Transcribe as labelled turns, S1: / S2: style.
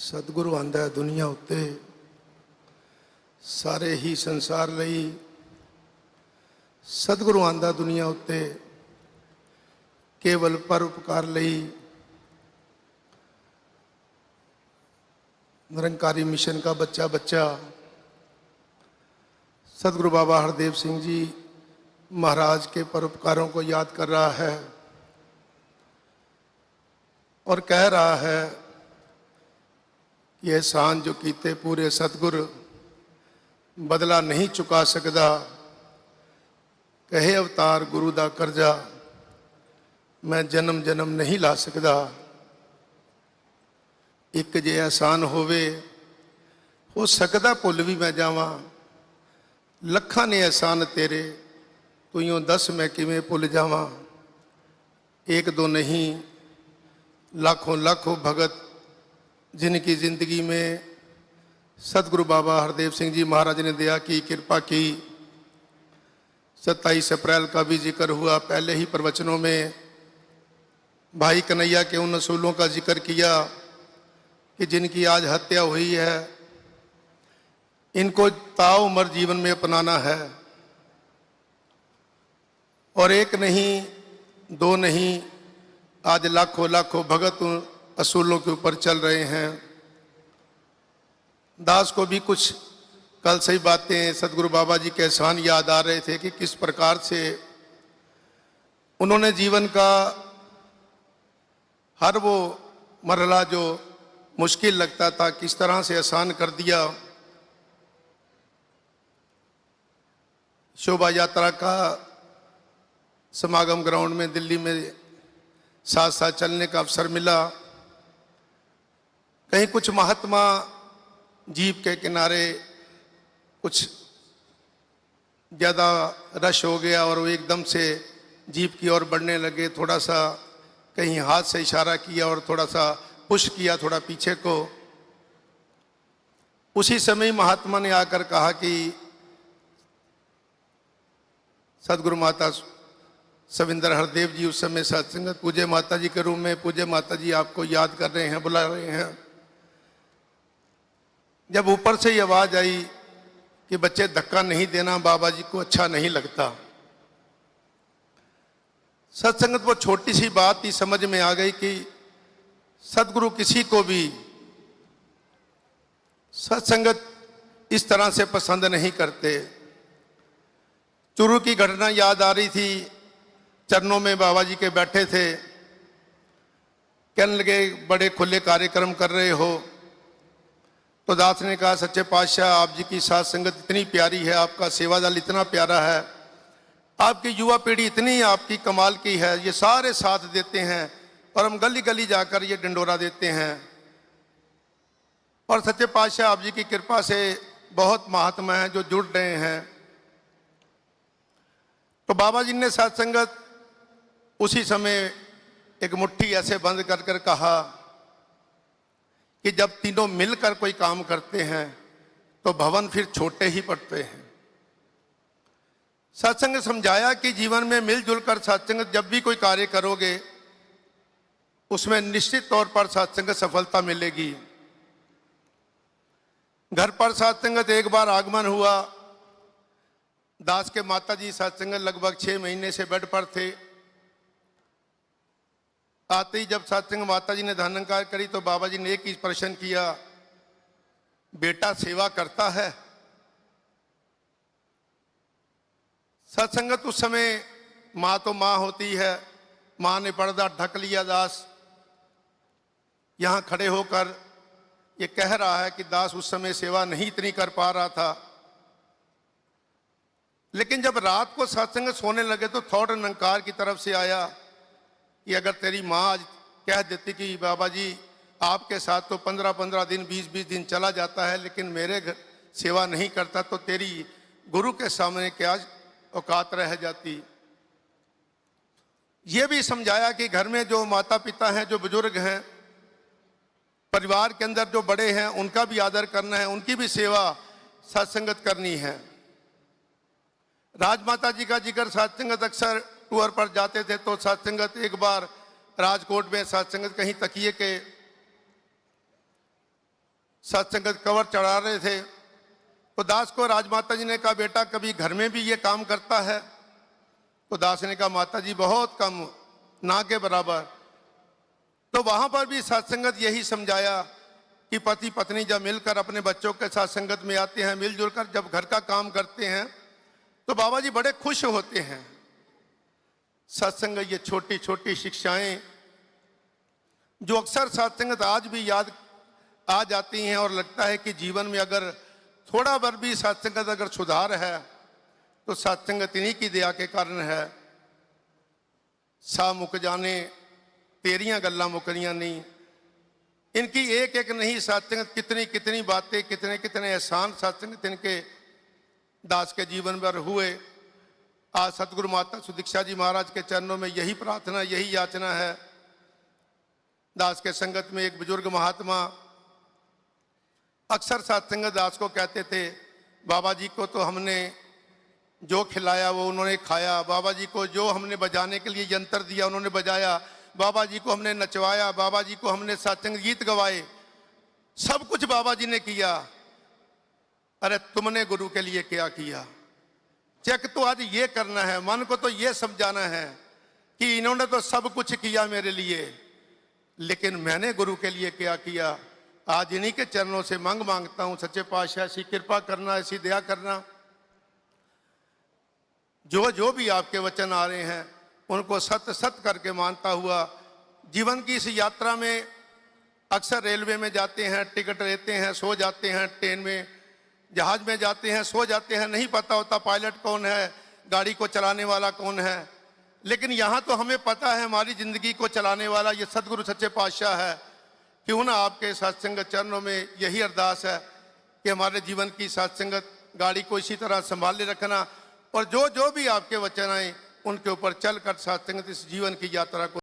S1: सतगुरु आंदा है दुनिया उत्ते सारे ही संसार लई। सतगुरु आंदा दुनिया उत्ते केवल परोपकार लई। निरंकारी मिशन का बच्चा बच्चा सतगुरु बाबा हरदेव सिंह जी महाराज के परोपकारों को याद कर रहा है और कह रहा है कि एहसान जो कीते पूरे सतगुरु बदला नहीं चुका सकता। कहे अवतार गुरु दा करजा मैं जन्म जन्म नहीं ला सकता। एक जे एहसान होवे हो सकता भुल भी मैं जावां। लखां ने एहसान तेरे तू यूं दस मैं किवें भुल जावां। एक दो नहीं लाखों लाखों भगत जिनकी ज़िंदगी में सतगुरु बाबा हरदेव सिंह जी महाराज ने दया की, कृपा की। 27 अप्रैल का भी जिक्र हुआ। पहले ही प्रवचनों में भाई कन्हैया के उन असूलों का जिक्र किया कि जिनकी आज हत्या हुई है, इनको ताउम्र जीवन में अपनाना है। और एक नहीं दो नहीं, आज लाखों लाखों भगत असूलों के ऊपर चल रहे हैं। दास को भी कुछ कल सही बातें सतगुरु बाबा जी के एहसान याद आ रहे थे कि किस प्रकार से उन्होंने जीवन का हर वो मरहला जो मुश्किल लगता था किस तरह से आसान कर दिया। शोभा यात्रा का समागम ग्राउंड में दिल्ली में साथ साथ चलने का अवसर मिला। कहीं कुछ महात्मा जीप के किनारे कुछ ज़्यादा रश हो गया और वो एकदम से जीप की ओर बढ़ने लगे। थोड़ा सा कहीं हाथ से इशारा किया और थोड़ा सा पुश किया थोड़ा पीछे को। उसी समय महात्मा ने आकर कहा कि सदगुरु माता सविंदर हरदेव जी उस समय सत्संगत पूज्य माता जी के रूम में, पूज्य माता जी आपको याद कर रहे हैं, बुला रहे हैं। जब ऊपर से ये आवाज आई कि बच्चे धक्का नहीं देना, बाबा जी को अच्छा नहीं लगता। सत्संगत वो छोटी सी बात ही समझ में आ गई कि सदगुरु किसी को भी सत्संगत इस तरह से पसंद नहीं करते। चुरू की घटना याद आ रही थी। चरणों में बाबा जी के बैठे थे, कहने लगे बड़े खुले कार्यक्रम कर रहे हो। तो दास ने कहा सच्चे पातशाह आप जी की साथ संगत इतनी प्यारी है, आपका सेवा दल इतना प्यारा है, आपकी युवा पीढ़ी इतनी आपकी कमाल की है, ये सारे साथ देते हैं और हम गली गली जाकर ये डंडोरा देते हैं। और सच्चे पातशाह आप जी की कृपा से बहुत महात्मा हैं जो जुड़ रहे हैं। तो बाबा जी ने सत्संगत उसी समय एक मुट्ठी ऐसे बंद कर कर कहा कि जब तीनों मिलकर कोई काम करते हैं तो भवन फिर छोटे ही पड़ते हैं। सत्संग समझाया कि जीवन में मिलजुल कर सत्संग जब भी कोई कार्य करोगे उसमें निश्चित तौर पर सत्संग सफलता मिलेगी। घर पर सत्संगत एक बार आगमन हुआ। दास के माता जी सत्संग लगभग 6 महीने से बेड पर थे। आते ही जब सत्संग माता जी ने धनंकार करी तो बाबा जी ने एक ही प्रश्न किया, बेटा सेवा करता है? सत्संगत उस समय माँ तो माँ होती है, माँ ने पर्दा ढक लिया। दास यहाँ खड़े होकर ये कह रहा है कि दास उस समय सेवा नहीं इतनी कर पा रहा था। लेकिन जब रात को सत्संग सोने लगे तो थॉट निरंकार की तरफ से आया कि अगर तेरी माँ आज कह देती कि बाबा जी आपके साथ तो 15-15 दिन 20-20 दिन चला जाता है लेकिन मेरे घर सेवा नहीं करता, तो तेरी गुरु के सामने क्या औकात रह जाती। ये भी समझाया कि घर में जो माता पिता हैं, जो बुजुर्ग हैं, परिवार के अंदर जो बड़े हैं, उनका भी आदर करना है, उनकी भी सेवा सत्संगत करनी है। राजमाता जी का जिक्र सत्संगत अक्सर टूर पर जाते थे तो सत्संगत एक बार राजकोट में सत्संगत कहीं तकिए के सत्संगत कवर चढ़ा रहे थे तो दास को राजमाता जी ने कहा, बेटा कभी घर में भी ये काम करता है? तो दास ने कहा, माता जी बहुत कम, ना के बराबर। तो वहां पर भी सत्संगत यही समझाया कि पति पत्नी जब मिलकर अपने बच्चों के साथ संगत में आते हैं, मिलजुल कर जब घर का काम करते हैं तो बाबा जी बड़े खुश होते हैं। सत्संग ये छोटी छोटी शिक्षाएं जो अक्सर सत्संगत आज भी याद आ जाती हैं और लगता है कि जीवन में अगर थोड़ा भर भी सत्संगत अगर सुधार है तो सत्संगत इन्हीं की दया के कारण है। सा मुक जाने तेरियां गल्लां मुकरियां नहीं, इनकी एक एक नहीं सत्संगत कितनी कितनी बातें, कितने कितने एहसान सत्संगत इनके दास के जीवन पर हुए। आज सतगुरु माता सुदीक्षा जी महाराज के चरणों में यही प्रार्थना, यही याचना है। दास के संगत में एक बुजुर्ग महात्मा अक्सर सत्संगत दास को कहते थे, बाबा जी को तो हमने जो खिलाया वो उन्होंने खाया, बाबा जी को जो हमने बजाने के लिए यंत्र दिया उन्होंने बजाया, बाबा जी को हमने नचवाया, बाबा जी को हमने सत्संग गीत गवाए, सब कुछ बाबा जी ने किया। अरे तुमने गुरु के लिए क्या किया? चेक तो आज ये करना है, मन को तो ये समझाना है कि इन्होंने तो सब कुछ किया मेरे लिए, लेकिन मैंने गुरु के लिए क्या किया। आज इन्हीं के चरणों से मांगता हूं, सच्चे पातशाह ऐसी कृपा करना, ऐसी दया करना। जो जो भी आपके वचन आ रहे हैं उनको सत्य सत्य करके मानता हुआ जीवन की इस यात्रा में अक्सर रेलवे में जाते हैं, टिकट लेते हैं, सो जाते हैं, ट्रेन में जहाज में जाते हैं, सो जाते हैं, नहीं पता होता पायलट कौन है, गाड़ी को चलाने वाला कौन है। लेकिन यहाँ तो हमें पता है हमारी जिंदगी को चलाने वाला ये सतगुरु सच्चे पातशाह है। क्यों ना आपके सत्संगत चरणों में यही अरदास है कि हमारे जीवन की सत्संगत गाड़ी को इसी तरह संभाले रखना और जो जो भी आपके वचन आए उनके ऊपर चलकर सत्संगत इस जीवन की यात्रा को